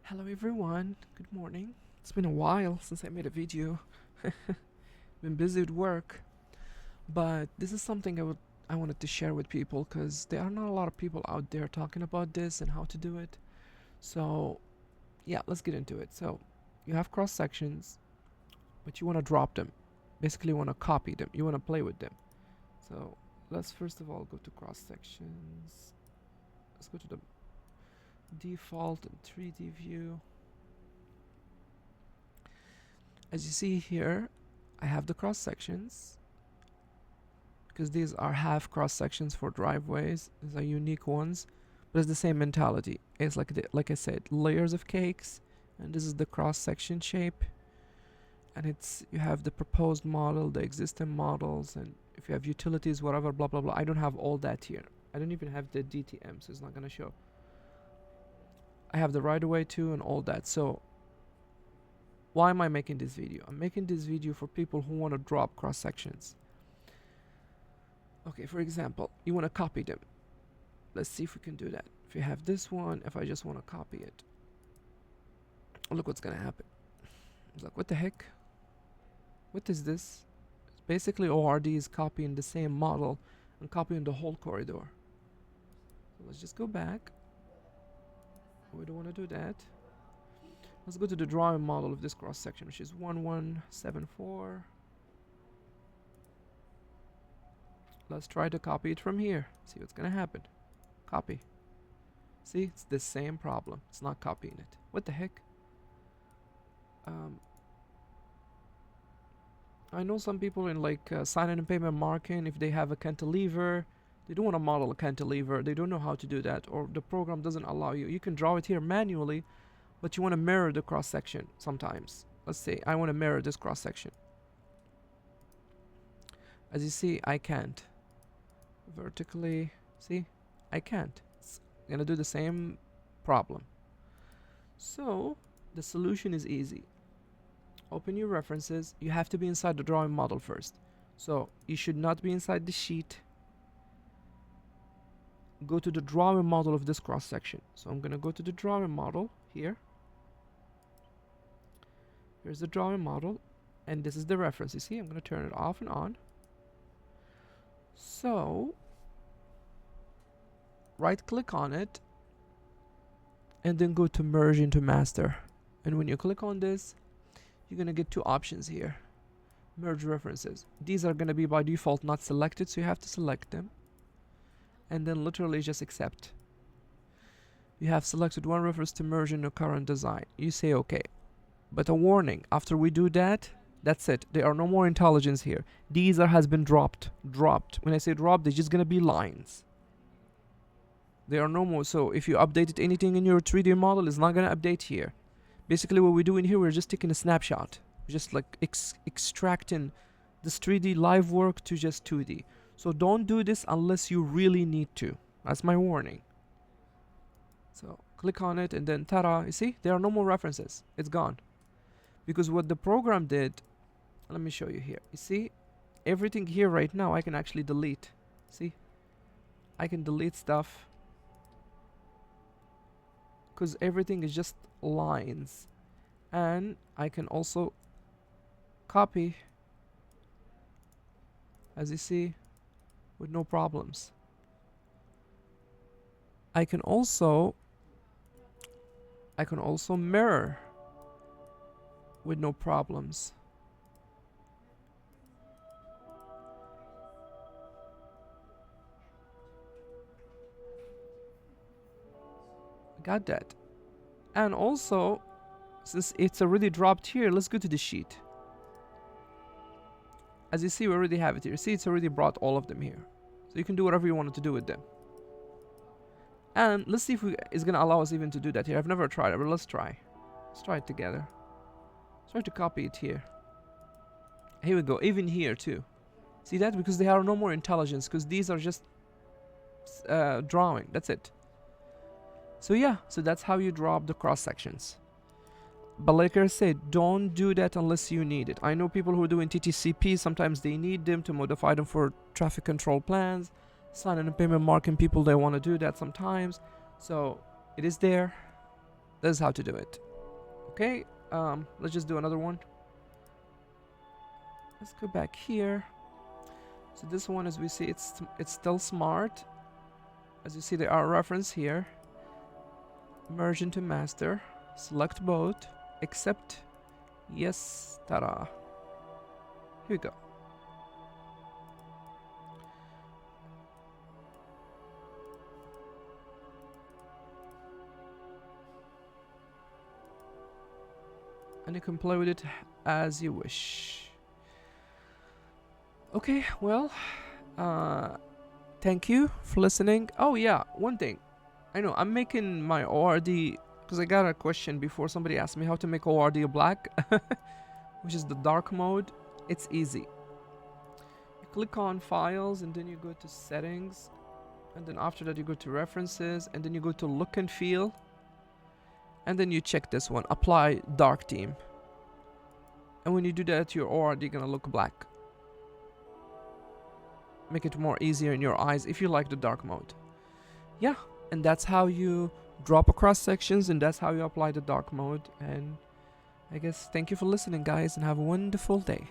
Hello everyone, good morning. It's been a while since I made a video. Been busy with work, but this is something I wanted to share with people because there are not a lot of people out there talking about this and how to do it. So, yeah, let's get into it. So, you have cross sections, but you want to drop them. Basically, you want to copy them. You want to play with them. So, let's first of all go to cross sections. Let's go to the default and 3D view. As you see here, I have the cross sections because these are half cross sections for driveways. These are unique ones, but it's the same mentality. It's like I said, layers of cakes, and this is the cross section shape. And you have the proposed model, the existing models, and if you have utilities, whatever, blah blah blah. I don't have all that here. I don't even have the DTM, so it's not gonna show. I have the right of way too and all that. So why am I making this video? I'm making this video for people who want to drop cross sections. Okay, for example, you want to copy them. Let's see if we can do that. If you have this one, if I just want to copy it, look what's gonna happen. It's like, what the heck? What is this? It's basically ORD is copying the same model and copying the whole corridor. So let's just go back. We don't want to do that. Let's go to the drawing model of this cross section, which is 1174. Let's try to copy it from here. See what's gonna happen. Copy. See, it's the same problem. It's not copying it. What the heck? I know some people in like sign-in and payment marking, if they have a cantilever, they don't want to model a cantilever. They don't know how to do that, or the program doesn't allow you. You can draw it here manually, but you want to mirror the cross section sometimes. Let's say I want to mirror this cross section. As you see, I can't. Vertically, see, I can't. It's gonna do the same problem. So the solution is easy. Open your references. You have to be inside the drawing model first. So you should not be inside the sheet. Go to the drawing model of this cross section. So I'm gonna go to the drawing model here. Here's the drawing model, and this is the reference. You see, I'm gonna turn it off and on. So right click on it and then go to merge into master. And when you click on this, you're gonna get two options here. Merge references. These are gonna be by default not selected, so you have to select them. And then literally just accept. You have selected one reference to merge in your current design. You say okay. But a warning, after we do that, that's it. There are no more intelligence here. These has been dropped. When I say dropped, they're just gonna be lines. There are no more. So if you updated anything in your 3D model, it's not gonna update here. Basically what we're doing here, we're just taking a snapshot. We're just like extracting this 3D live work to just 2D. So don't do this unless you really need to. That's my warning. So click on it and then ta-da, you see, there are no more references. It's gone. Because what the program did, let me show you here. You see, everything here right now I can actually delete. See, I can delete stuff because everything is just lines. And I can also copy, as you see, with no problems. I can also mirror with no problems. Got that. And also, since it's already dropped here, let's go to the sheet. As you see, we already have it here. See, it's already brought all of them here. So you can do whatever you wanted to do with them. And let's see if it's gonna allow us even to do that here. I've never tried it, but let's try. Let's try it together. Let's try to copy it here. Here we go, even here too. See that? Because they have no more intelligence, because these are just drawing. That's it. So yeah, so that's how you drop the cross sections. But like I said, don't do that unless you need it. I know people who are doing TTCP, sometimes they need them to modify them for traffic control plans. Sign-in and payment marking people, they want to do that sometimes. So it is there. This is how to do it. Okay, let's just do another one. Let's go back here. So this one, as we see, it's still smart. As you see, there are reference here. Merge into master. Select both. Accept. Yes. Ta-da. Here we go. And you can play with it as you wish. Okay, well, thank you for listening. Oh yeah, one thing. I know I'm making my ORD because I got a question before. Somebody asked me how to make ORD black, which is the dark mode. It's easy. You click on files and then you go to settings, and then after that you go to references, and then you go to look and feel, and then you check this one, apply dark theme. And when you do that, your ORD gonna look black. Make it more easier in your eyes if you like the dark mode. Yeah, and that's how you drop across sections, and that's how you apply the dark mode. And I guess thank you for listening, guys, and have a wonderful day.